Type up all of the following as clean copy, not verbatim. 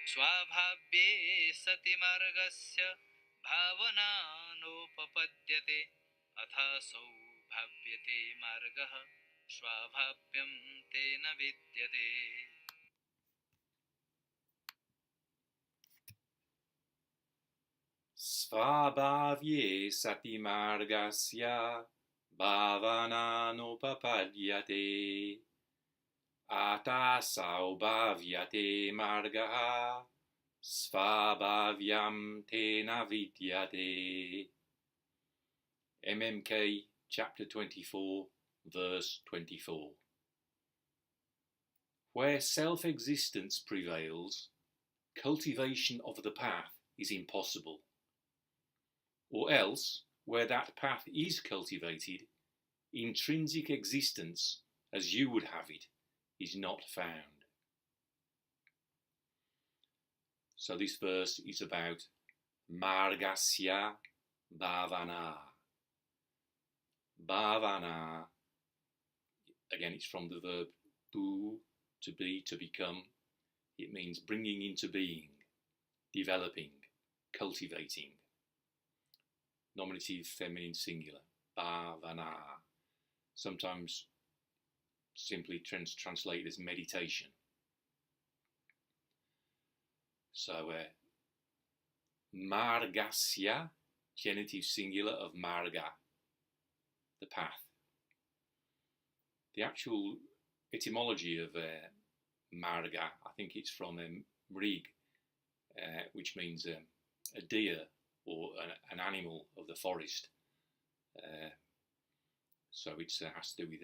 svābhāvye sati mārgasya bhāvanā nopapadyate athāsau bhāvyate mārgaḥ svābhāvyaṃ tena vidyate. Svābhāvye sati mārgasya bhāvanā nopapadyate athāsau bhāvyate mārgaḥ svābhāvyaṃ tena vidyate. MMK chapter 24 verse 24. Where self-existence prevails, cultivation of the path is impossible. Or else, where that path is cultivated, intrinsic existence, as you would have it, is not found. So this verse is about mārgasya bhāvanā. Bhāvanā, again it's from the verb bhu, to be, to become. It means bringing into being, developing, cultivating. Nominative feminine singular, bhāvanā. Sometimes simply translated as meditation. So, mārgasya, genitive singular of mārgaḥ, the path. The actual etymology of mārgaḥ, I think it's from mrig, which means a deer or an animal of the forest. So it has to do with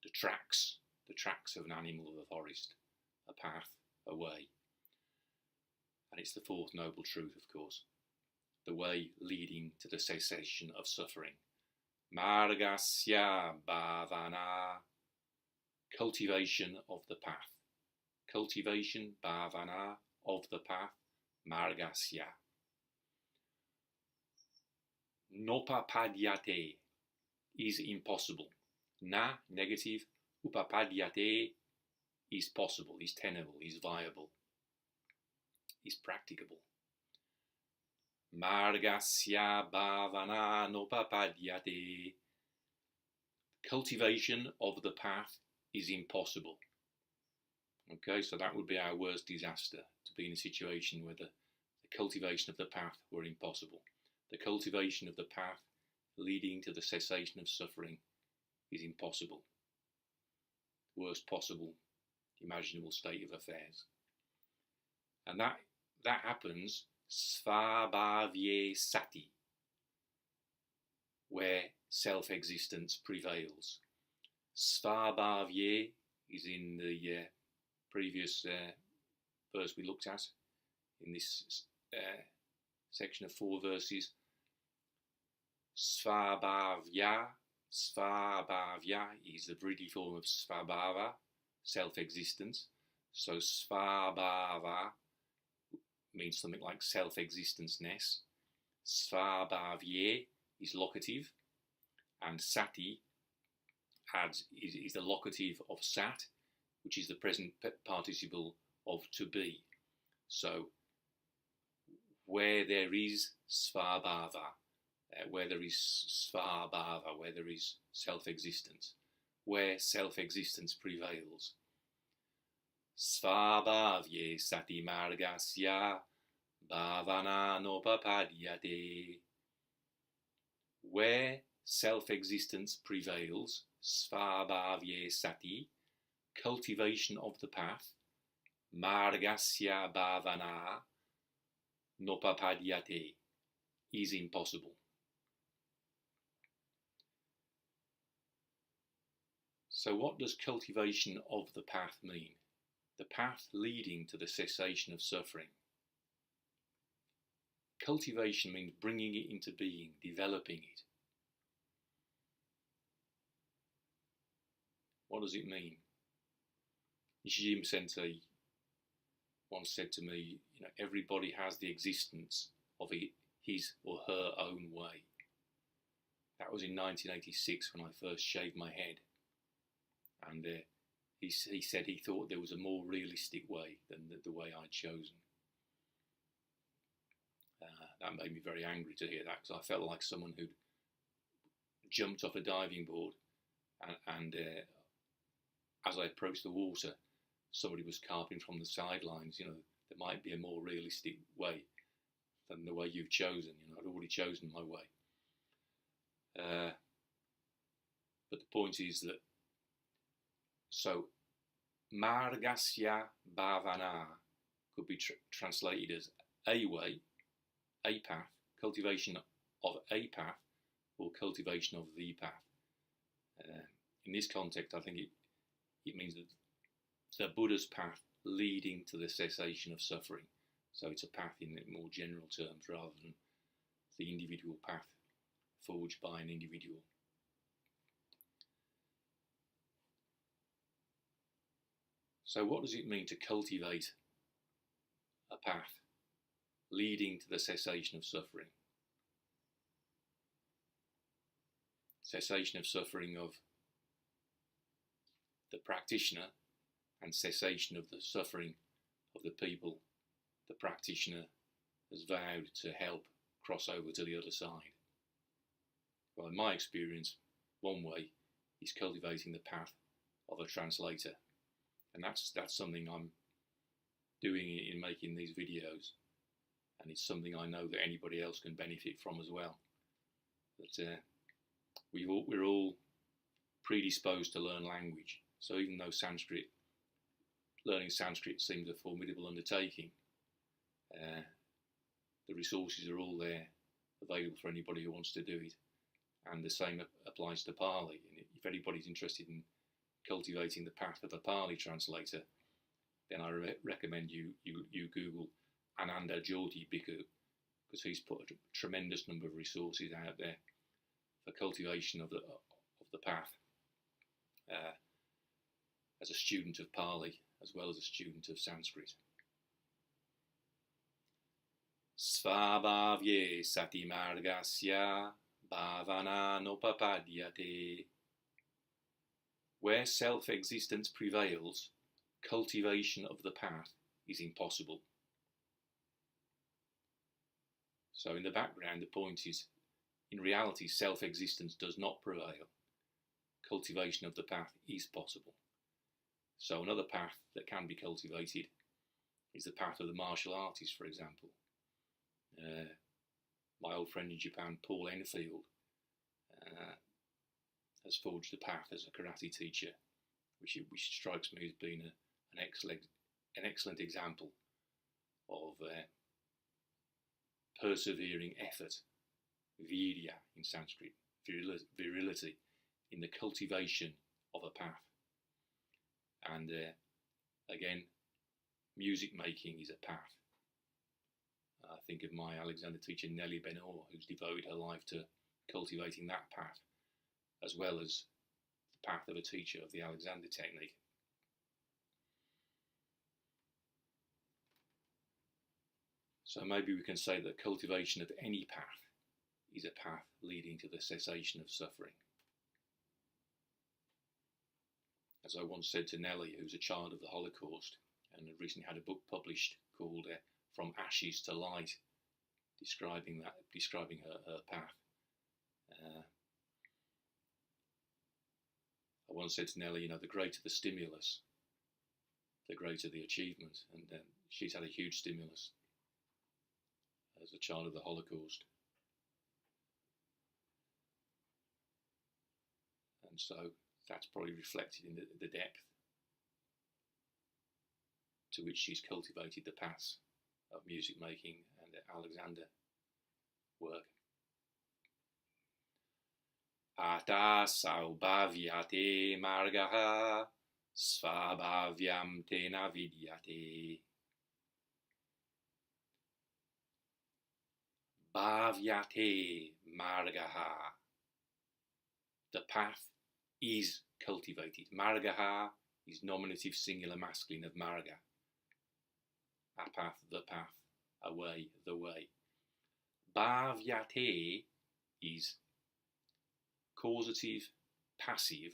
the tracks of an animal of the forest, a path, a way. And it's the fourth noble truth, of course, the way leading to the cessation of suffering. Mārgasya bhāvanā, cultivation of the path. Cultivation, bhāvanā, of the path, mārgasya. Nopapadyate is impossible. Na, negative, upapadyate is possible, is tenable, is viable, is practicable. Mārgasya bhāvanā nopapadyate. Cultivation of the path is impossible. Okay, so that would be our worst disaster, to be in a situation where the cultivation of the path were impossible. The cultivation of the path leading to the cessation of suffering is impossible. Worst possible, imaginable state of affairs. And that happens svābhāvye sati, where self-existence prevails. Svābhāvye is in the previous verse we looked at, in this section of 4 verses. Svābhāvya is the Vriddhi form of svābhāva, self-existence. So svābhāva means something like self-existence-ness. Svābhāvye is locative, and sati is the locative of sat, which is the present participle of to be. So where there is svābhāva, where there is svābhāva, where there is self-existence, where self-existence prevails. Svābhāvye sati mārgasya bhāvanā nopapadyate. Where self-existence prevails, svābhāvye sati, cultivation of the path, mārgasya bhāvanā nopapadyate, is impossible. So what does cultivation of the path mean? The path leading to the cessation of suffering. Cultivation means bringing it into being, developing it. What does it mean? Nishijima Sensei once said to me, everybody has the existence of his or her own way. That was in 1986 when I first shaved my head. And he said he thought there was a more realistic way than the way I'd chosen. That made me very angry to hear that, because I felt like someone who'd jumped off a diving board, and as I approached the water, somebody was carping from the sidelines. You know, there might be a more realistic way than the way you've chosen. You know, I'd already chosen my way. But the point is that, so mārgasya bhāvanā could be translated as a way, a path, cultivation of a path, or cultivation of the path. In this context, I think it means that the Buddha's path leading to the cessation of suffering. So it's a path in more general terms rather than the individual path forged by an individual. So what does it mean to cultivate a path leading to the cessation of suffering? Cessation of suffering of the practitioner, and cessation of the suffering of the people the practitioner has vowed to help cross over to the other side. Well, in my experience, one way is cultivating the path of a translator, and that's something I'm doing in making these videos, and it's something I know that anybody else can benefit from as well. That we're all predisposed to learn language, so even though learning Sanskrit seems a formidable undertaking, the resources are all there, available for anybody who wants to do it, and the same applies to Pali. And if anybody's interested in cultivating the path of a Pali translator, then I recommend you Google Ananda Jyoti Bhikkhu, because he's put a tremendous number of resources out there for cultivation of the path, as a student of Pali as well as a student of Sanskrit. Svābhāvye sati mārgasya bhāvanā nopapadyate. Where self-existence prevails, cultivation of the path is impossible. So in the background, the point is, in reality, self-existence does not prevail. Cultivation of the path is possible. So another path that can be cultivated is the path of the martial artist, for example. My old friend in Japan, Paul Enfield, has forged a path as a karate teacher, which strikes me as being an excellent example of persevering effort, vidyate in Sanskrit, virility in the cultivation of a path. And again, music making is a path. I think of my Alexander teacher Nellie Benor, who's devoted her life to cultivating that path, as well as the path of a teacher of the Alexander technique. So maybe we can say that cultivation of any path is a path leading to the cessation of suffering. As I once said to Nellie, who's a child of the Holocaust and had recently had a book published called From Ashes to Light, describing her path. I once said to Nellie, the greater the stimulus, the greater the achievement, and she's had a huge stimulus as a child of the Holocaust. And so that's probably reflected in the depth to which she's cultivated the paths of music making and Alexander work. Athāsau bhāvyate mārgaḥ, svābhāvyaṃ tena vidyate. Bhāvyate mārgaḥ. The path is cultivated. Mārgaḥ is nominative singular masculine of mārgaḥ. A path, the path, a way, the way. Bhāvyate is causative, passive,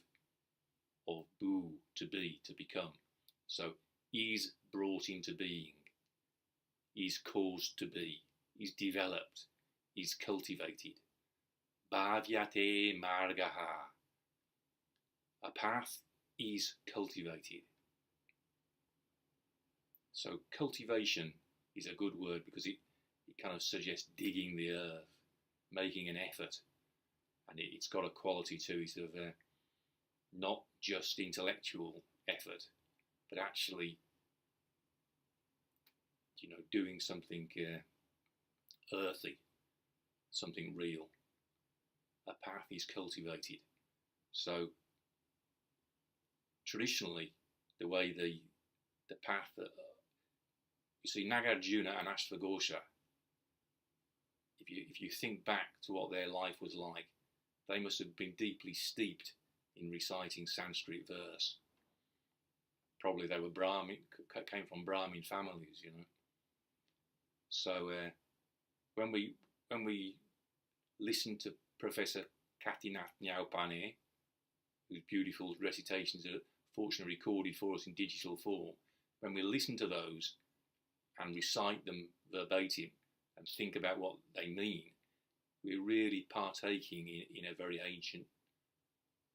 of bhu, to be, to become. So is brought into being, is caused to be, is developed, is cultivated. Bhāvyate mārgaḥ. A path is cultivated. So cultivation is a good word because it kind of suggests digging the earth, making an effort. And it's got a quality to it of not just intellectual effort, but actually, doing something earthy, something real. A path is cultivated. So traditionally, the way the path that you see Nagarjuna and Ashvaghosha, if you think back to what their life was like, they must have been deeply steeped in reciting Sanskrit verse. Probably they were came from Brahmin families, So when we listen to Professor Katinath Nyaupanē, whose beautiful recitations are fortunately recorded for us in digital form, when we listen to those and recite them verbatim and think about what they mean, we're really partaking in a very ancient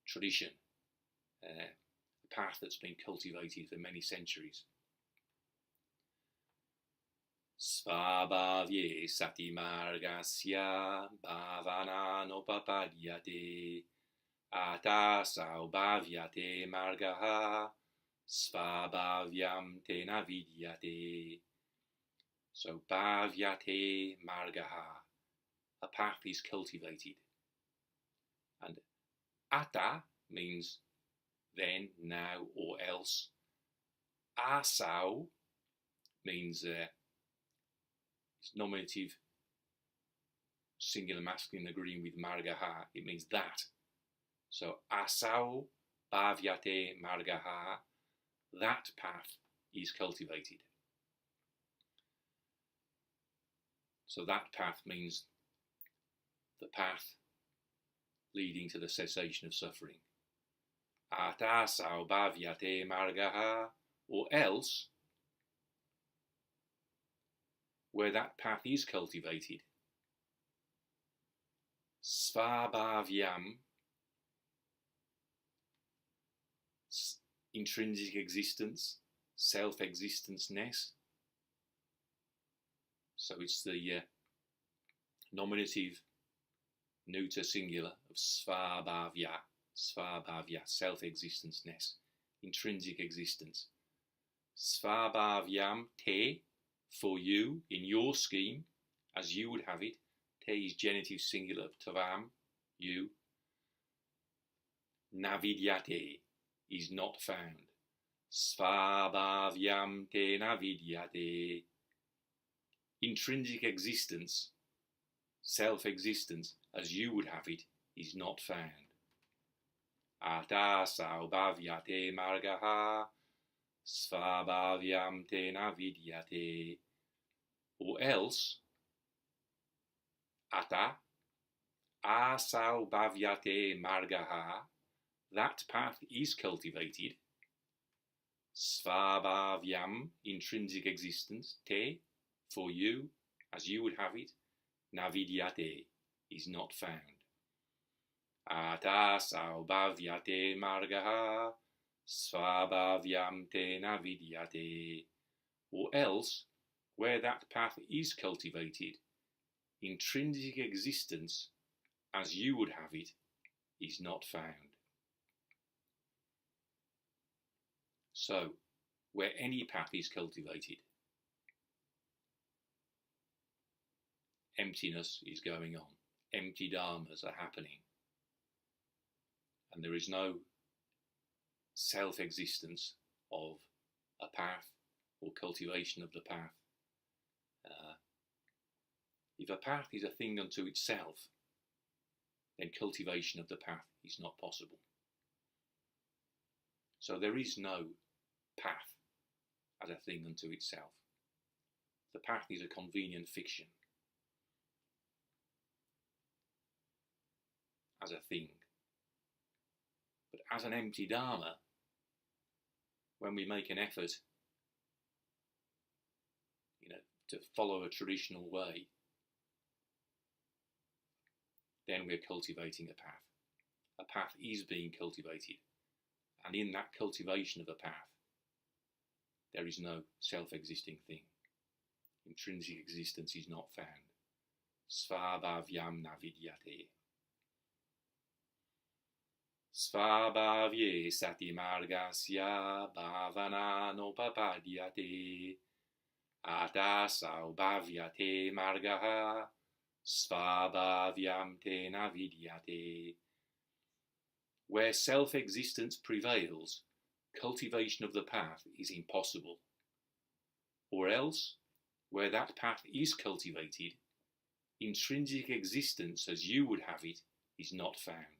tradition, a path that's been cultivated for many centuries. Svābhāvye sati mārgasya bhāvanā nopapadyate athāsau bhāvyate mārgaḥ svābhāvyaṃ tena vidyate. So bhāvyate mārgaḥ, a path is cultivated. And ata means then, now, or else. Athāsau means it's nominative, singular masculine agreeing with mārgaḥ. It means that. So athāsau bhāvyate mārgaḥ, that path is cultivated. So that path means the path leading to the cessation of suffering. Athāsau bhāvyate mārgaḥ, or else, where that path is cultivated, svābhāvyaṃ, intrinsic existence, self-existence-ness. So it's the nominative neuter singular of svābhāvya, self-existence-ness, intrinsic existence. Svābhāvyaṃ te, for you, in your scheme, as you would have it. Te is genitive singular of tavam, you. Na vidyate is not found. Svābhāvyaṃ te na vidyate. Intrinsic existence, self-existence, as you would have it, is not found. Athāsau bhāvyate mārgaḥ svābhāvyaṃ te na vidyate. Or else, athāsau bhāvyate mārgaḥ, that path is cultivated. Svābhāvyaṃ, intrinsic existence, te, for you, as you would have it, na vidyate, is not found. Athāsau bhāvyate mārgaḥ svābhāvyaṃ te na vidyate. Or else, where that path is cultivated, intrinsic existence, as you would have it, is not found. So, where any path is cultivated, emptiness is going on, empty dharmas are happening, and there is no self-existence of a path or cultivation of the path. If a path is a thing unto itself, then cultivation of the path is not possible. So there is no path as a thing unto itself. The path is a convenient fiction as a thing. But as an empty dharma, when we make an effort, to follow a traditional way, then we're cultivating a path. A path is being cultivated, and in that cultivation of a path, there is no self-existing thing. Intrinsic existence is not found. Svābhāvyaṃ na vidyate. Svābhāvye sati mārgasya bhāvanā nopapadyate. Athāsau bhāvyate mārgaḥ, svābhāvyaṃ tena vidyate. Where self-existence prevails, cultivation of the path is impossible. Or else, where that path is cultivated, intrinsic existence as you would have it is not found.